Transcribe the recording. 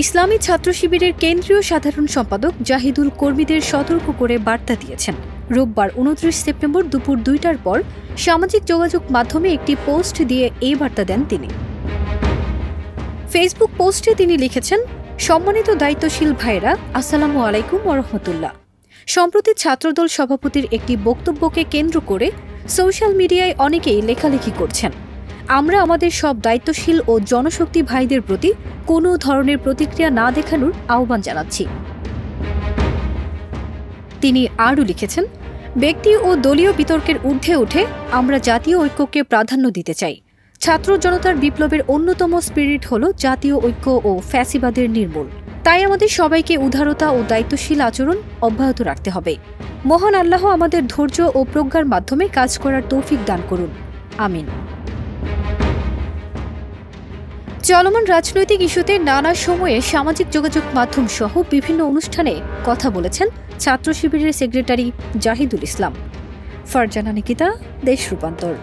ইসলামী ছাত্র শিবিরের কেন্দ্রীয় সাধারণ সম্পাদক জাহিদুল কর্মীদের সতর্ক করে বার্তা দিয়েছেন। রোববার 29 সেপ্টেম্বর দুপুর 2টার পর সামাজিক যোগাযোগ মাধ্যমে একটি পোস্ট দিয়ে এই বার্তা দেন তিনি। ফেসবুক পোস্টে তিনি লিখেছেন, সম্মানিত দায়িত্বশীল ভাইরা, আসসালামু আলাইকুম ওয়া রাহমাতুল্লাহ। সম্প্রতি ছাত্রদল সভাপতির একটি বক্তব্যকে কেন্দ্র করে সোশ্যাল মিডিয়ায় অনেকেই লেখালেখি করছেন। আমরা আমাদের সব দায়িত্বশীল ও জনশক্তি ভাইদের প্রতি কোনো ধরনের প্রতিক্রিয়া না দেখানোর আহ্বান জানাচ্ছি। তিনি আরও লিখেছেন, ব্যক্তি ও দলীয় বিতর্কের ঊর্ধ্বে উঠে আমরা জাতীয় ঐক্যকে প্রাধান্য দিতে চাই। ছাত্র জনতার বিপ্লবের অন্যতম স্পিরিট হল জাতীয় ঐক্য ও ফ্যাসিবাদের নির্মূল। তাই আমাদের সবাইকে উদারতা ও দায়িত্বশীল আচরণ অব্যাহত রাখতে হবে। মহান আল্লাহ আমাদের ধৈর্য ও প্রজ্ঞার মাধ্যমে কাজ করার তৌফিক দান করুন, আমিন। চলমান রাজনৈতিক ইস্যুতে নানা সময়ে সামাজিক যোগাযোগ মাধ্যম সহ বিভিন্ন অনুষ্ঠানে কথা বলেছেন ছাত্র শিবিরের সেক্রেটারি জাহিদুল ইসলাম। ফারজানা নিকিতা, দেশ রূপান্তর।